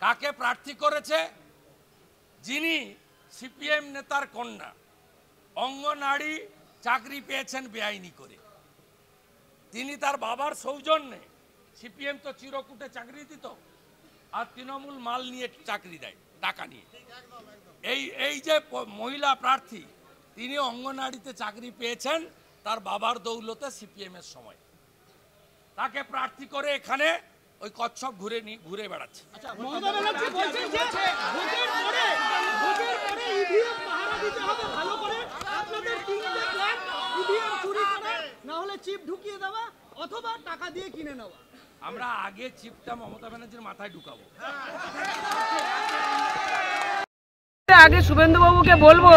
কাকে প্রার্থী করেছে? যিনি সিপিএম নেতার কন্যা, অঙ্গনারী চাকরি পেয়েছেন বেআইনি করে। তিনি তার বাবার সৌজন্যে, সিপিএম তো চিরকুটে চাকরি দিত, আর তৃণমূল মাল নিয়ে চাকরি দেয় টাকা নিয়ে। এই যে মহিলা প্রার্থী, তিনি অঙ্গনারীতে চাকরি পেয়েছেন তার বাবার দৌলতে সিপিএম এর সময়। তাকে প্রার্থী করে এখানে ওই কচ্ছপ ঘুরে বেড়াচ্ছে। আমরা আগে চিপটা মমতা ব্যানার্জির মাথায় ঢুকাবো। আগে শুভেন্দুবাবুকে বলবো,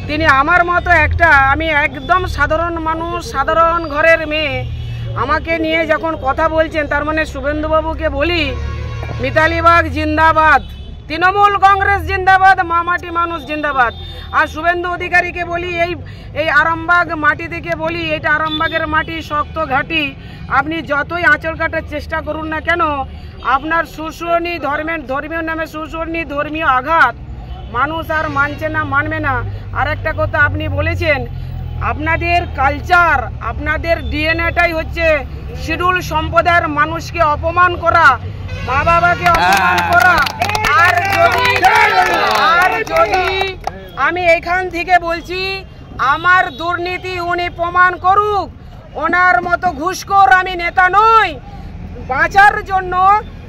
তিনি আমার মতো একটা, আমি একদম সাধারণ মানুষ, সাধারণ ঘরের মেয়ে, আমাকে নিয়ে যখন কথা বলছেন, তার মানে শুভেন্দুবাবুকে বলি মিতালি বাগ জিন্দাবাদ, তৃণমূল কংগ্রেস জিন্দাবাদ, মামাটি মানুষ জিন্দাবাদ। আর শুভেন্দু অধিকারীকে বলি, এই আরামবাগ মাটি থেকে বলি, এটা আরামবাগের মাটি, শক্ত ঘাঁটি। আপনি যতই আঁচল কাটার চেষ্টা করুন না কেন, আপনার সুশরণী ধর্মীয় নামে সুশরণী ধর্মীয় আঘাত মানুষ আর মানছে না, মানবে না। আর একটা কথা আপনি বলেছেন, আপনাদের কালচার, আপনাদের ডিএনএটাই হচ্ছে শিডিউল সম্প্রদায়ের মানুষকে অপমান করা, মা বাবাকে অপমান করা। আর যদি আমি এখান থেকে বলছি, আমার দুর্নীতি উনি প্রমাণ করুক। ওনার মতো ঘুষখোর আমি নেতা নই। বাঁচার জন্য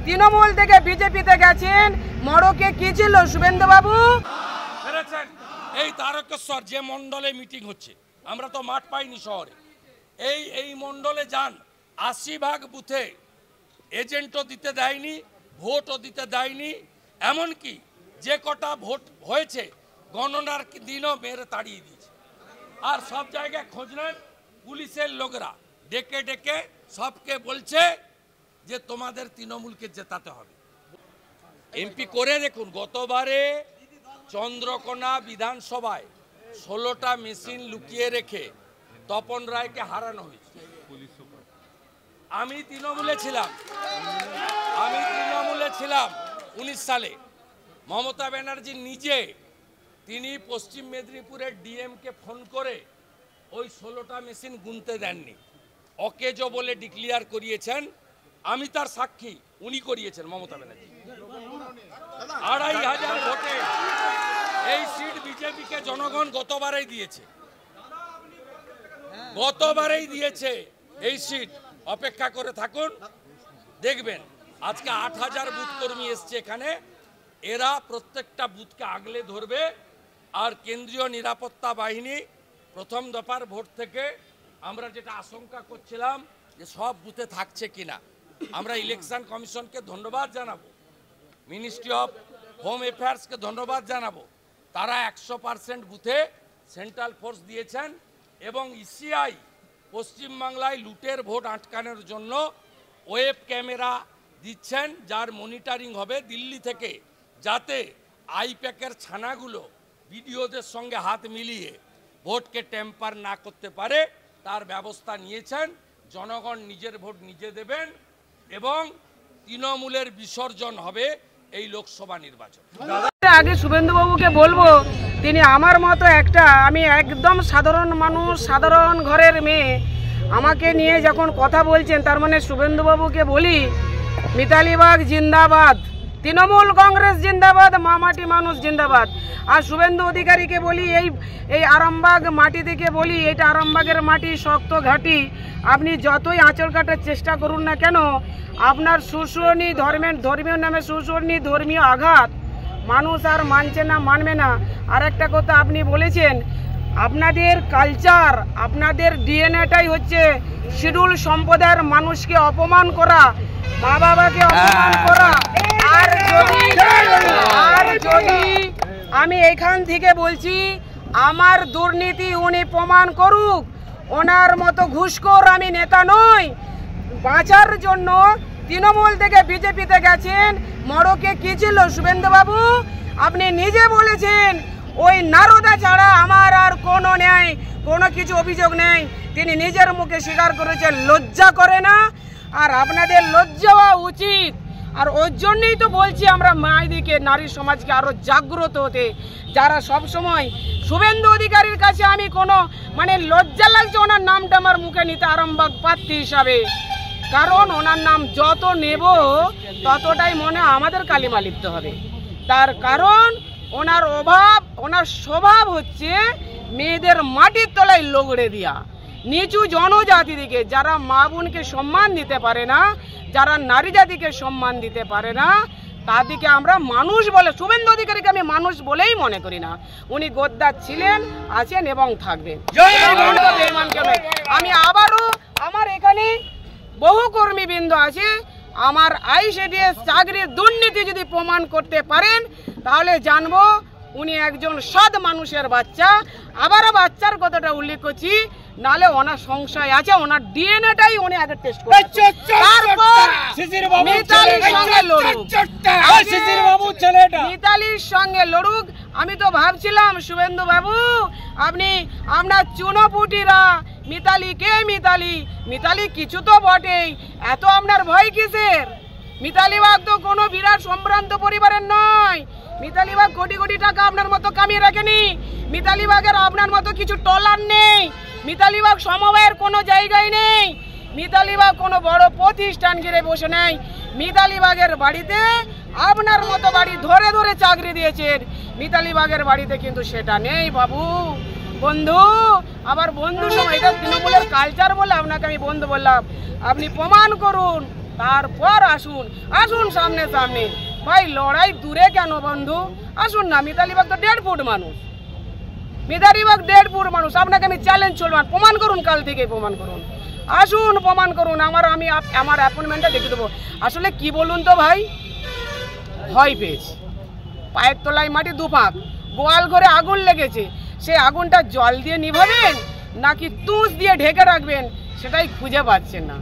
তৃণমূল থেকে বিজেপিতে গেছেন, মড়কে কি ছিল শুভেন্দুবাবু? এই তারকেশ্বর যে মন্ডলে মিটিং হচ্ছে, আমরা তো মাঠ পাইনি শহরে, এই মন্ডলে যান, 80% বুথে এজেন্টও দিতে দেয়নি, ভোটও দিতে দেয়নি। এমনকি যে কটা ভোট হয়েছে গণনার দিনও মেরে তাড়িয়ে দিয়েছে। আর সব জায়গায় খোঁজ নেন, পুলিশের লোকরা ডেকে ডেকে সবকে বলছে যে তোমাদের তৃণমূলকে জেতাতে হবে। এমপি করে দেখুন, গতবারে চন্দ্রকোনা বিধানসভায় 16টা মেশিন লুকিয়ে রেখে তপন রায়কে হারানো হয়েছে। আমি তৃণমূলে ছিলাম 19 সালে। মমতা ব্যানার্জি নিজে তিনি পশ্চিম মেদিনীপুরের ডিএমকে ফোন করে ওই 16টা মেশিন গুনতে দেননি, অকেজো বলে ডিক্লিয়ার করিয়েছেন। আমি তার সাক্ষী, উনি করিয়েছেন মমতা ব্যানার্জি। 2500 ভোটে এই সিট বিজেপিকে জনগণ গতবারেই দিয়েছে এই সিট। অপেক্ষা করে থাকুন, দেখবেন। আজকে 8000 বুথ কর্মী এসছে এখানে, এরা প্রত্যেকটা বুথকে আগলে ধরবে। আর কেন্দ্রীয় নিরাপত্তা বাহিনী প্রথম দফার ভোট থেকে আমরা যেটা আশঙ্কা করছিলাম যে সব বুথে থাকছে কিনা, আমরা ইলেকশন কমিশনকে ধন্যবাদ জানাবো, মিনিস্ট্রি অফ হোম অ্যাফেয়ার্সকে ধন্যবাদ জানাবো। তারা 100% বুথে সেন্ট্রাল ফোর্স দিয়েছেন এবং ইসিআই পশ্চিমবাংলায় লুটের ভোট আটকানোর জন্য ওয়েব ক্যামেরা দিচ্ছেন, যার মনিটরিং হবে দিল্লি থেকে, যাতে আইপ্যাকের ছানাগুলো ভিডিওদের সঙ্গে হাত মিলিয়ে ভোটকে টেম্পার না করতে পারে, তার ব্যবস্থা নিয়েছেন। জনগণ নিজের ভোট নিজে দেবেন এবং তৃণমূলের বিসর্জন হবে এই লোকসভা নির্বাচন। আগে শুভেন্দুবাবুকে বলবো, তিনি আমার মতো একটা, আমি একদম সাধারণ মানুষ, সাধারণ ঘরের মেয়ে, আমাকে নিয়ে যখন কথা বলছেন, তার মানে শুভেন্দুবাবুকে বলি মিতালি বাগ জিন্দাবাদ, তৃণমূল কংগ্রেস জিন্দাবাদ, মামাটি মানুষ জিন্দাবাদ। আর শুভেন্দু অধিকারীকে বলি, এই আরামবাগ মাটি থেকে বলি, এটা আরামবাগের মাটি, শক্ত ঘাঁটি। আপনি যতই আঁচল কাটার চেষ্টা করুন না কেন, আপনার সুশরণী ধর্মীয় নামে সুশরণী ধর্মীয় আঘাত মানুষ আর মানছে না, মানবে না। আর একটা কথা আপনি বলেছেন, আপনাদের কালচার, আপনাদের ডিএনএটাই হচ্ছে শিডিউল সম্প্রদায়ের মানুষকে অপমান করা, মা বাবাকে অপমান করা। আর যদি আমি এখান থেকে বলছি, আমার দুর্নীতি উনি প্রমাণ করুক। ওনার মতো ঘুষখোর আমি নেতা নই। বাঁচার জন্য তৃণমূল থেকে বিজেপিতে গেছেন, মড়কে কি ছিল শুভেন্দুবাবু? আপনি নিজে বলেছেন, ওই নারদা ছাড়া আমার আর কোনো নেই, কোনো কিছু অভিযোগ নেই। তিনি নিজের মুখে স্বীকার করেছেন। লজ্জা করে না? আর আপনাদের লজ্জা হওয়া উচিত। আর ওর জন্যই তো বলছি আমরা মায়েদিকে, নারী সমাজকে আরো জাগ্রত হতে। যারা সব সময় শুভেন্দু অধিকারীর কাছে আমি কোনো মানে লজ্জা লাগছে ওনার নামটা আমার মুখে নিতে, আরামবাগ প্রার্থী হিসাবে, কারণ ওনার নাম যত নেব ততটাই মনে আমাদের কালিমা লিপ্ত হবে। তার কারণ ওনার স্বভাব হচ্ছে মেয়েদের মাটির তলায় লগড়ে দেওয়া, নিচু জনজাতিদিকে, যারা মা বোনকে সম্মান দিতে পারে না, যারা নারী জাতিকে সম্মান দিতে পারে না, তাদেরকে আমরা মানুষ বলে, শুভেন্দু অধিকারীকে আমি মানুষ বলেই মনে করি না। উনি গদ্দার ছিলেন, আছেন এবং থাকবেন। আমি আবারও, আমার এখানে বহু কর্মীবৃন্দ আছে, আমার আইসিডিএস চাকরির দুর্নীতি যদি প্রমাণ করতে পারেন তাহলে জানবো উনি একজন সৎ মানুষের বাচ্চা। আবারও বাচ্চার কথাটা উল্লেখ করছি, নালে ওনার সংশয় আছে, ওনার ডিএনএটাই উনি আগে টেস্ট করবেন, তারপর মিতালির সঙ্গে লড়ুক, মিতালির সঙ্গে লড়ুক। আমি তো ভাবছিলাম শুভেন্দু বাবু আমরা চুনোপুটিরা মিতালি কে, মিতালি কিছু তো বটেই, এত আপনার ভয় কিসের? মিতালি বাগ তো কোনো বিরাট সম্ভ্রান্ত পরিবারের নয়, মিতালি বাগ কোটি কোটি টাকা আপনার মতো কামিয়ে রাখেনি, মিতালি বাগের আপনার মতো কিছু টলার নেই, মিতালি বাগ সমবায়ের কোনো জায়গায় নেই, মিতালি বাগ কোনো বড় প্রতিষ্ঠান ঘিরে বসে নেই। মিতালি বাগের বাড়িতে আপনার মতো বাড়ি ধরে ধরে চাকরি দিয়েছেন, মিতালি বাগের বাড়িতে কিন্তু সেটা নেই বাবু। বন্ধু, আবার বন্ধু সময়, এটা তৃণমূলের কালচার বলে আপনাকে আমি বন্ধু বললাম, আপনি প্রমাণ করুন, তারপর আসুন সামনে সামনে। ভাই লড়াই দূরে কেন বন্ধু, আসুন না। মিতালি বাগ তো 1.5 ফুট মানুষ, মিতালি বাগ 1.5 ফুট মানুষ। আপনাকে আমি চ্যালেঞ্জ চলবেন, প্রমাণ করুন, কাল থেকে প্রমাণ করুন, আসুন প্রমাণ করুন। আমি আমার অ্যাপয়েন্টমেন্টটা দেখে দেবো। আসলে কি বলুন তো ভাই, ভয় পেয়েছি, পায়ের তলায় মাটি দুপাক, গোয়াল ঘরে আগুন লেগেছে, সেই আগুনটা জল দিয়ে নিভাবেন নাকি তুষ দিয়ে ঢেকে রাখবেন সেটাই খুঁজে পাচ্ছেন না।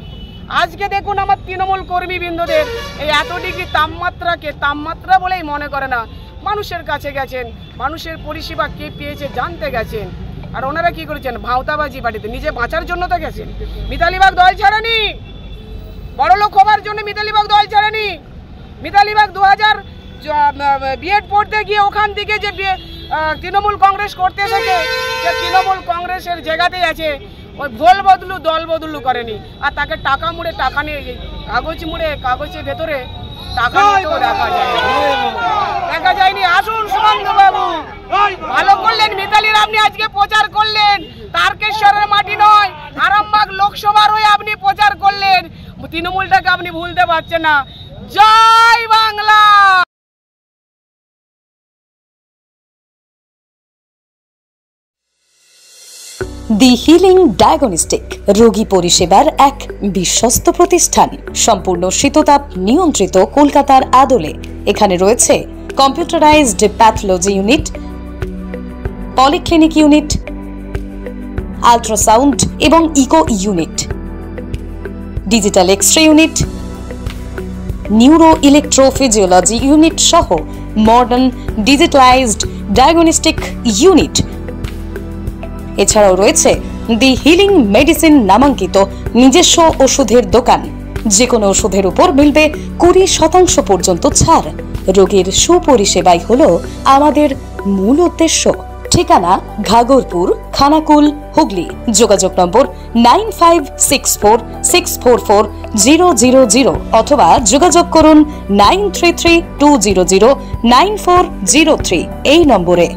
আজকে দেখুন আমার তৃণমূল কর্মীবৃন্দদের এই এত ডিগ্রি তাপমাত্রাকে তাপমাত্রা বলেই মনে করে না, মানুষের কাছে গেছেন, মানুষের পরিষেবা কে পেয়েছে জানতে গেছেন। আর ওনারা কি করেছেন, ভাওতাবাজি বাড়িতে নিজে বাঁচার জন্য তো গেছেন। মিতালি বাগ দল ছাড়েনি, বড় লোক হবার জন্য মিতালি বাগ দল ছাড়েনি। মিতালি বাগ 2000 বিএড পড়তে গিয়ে ওখান থেকে যে তৃণমূল কংগ্রেস করতে এসেছে, যে তৃণমূল কংগ্রেসের জায়গাতেই আছে, ওই ভোল বদলু দল বদলু করেনি। আর তাকে টাকা মুড়ে, টাকা নিয়ে কাগজ মুড়ে, কাগজের ভেতরে টাকা দেখা যায়নি। আসুন শুভেন্দু বাবু, ভালো করলেন মিতালির আপনি আজকে প্রচার করলেন, তারকেশ্বরের মাটি নয়, আরামবাগ লোকসভার হয়ে আপনি প্রচার করলেন, তৃণমূলটাকে আপনি ভুলতে পারছেন না। জয় বাংলা। দি হিলিং ডায়াগনস্টিক রোগী পরিষেবার এক বিশ্বস্ত প্রতিষ্ঠান, সম্পূর্ণ শীততাপ নিয়ন্ত্রিত, কলকাতার আদলে। এখানে রয়েছে computerised pathology unit, polyclinic unit, ultrasound এবং echo unit, digital x ray unit, neuro electrophysiology unit সহ মডার্ন ডিজিটালাইজড ডায়াগনস্টিক ইউনিট। এছাড়াও রয়েছে দি হিলিং মেডিসিন নামাঙ্কিত নিজস্ব ওষুধের দোকান। যে কোনো ওষুধের উপর মিলবে 20% পর্যন্ত ছাড়। রোগীর সুপরিষেবাই হলো আমাদের মূল উদ্দেশ্য। ঠিকানা ঘাগরপুর, খানাকুল, হুগলি। যোগাযোগ নম্বর 9564644000 অথবা যোগাযোগ করুন 9332009403 এই নম্বরে।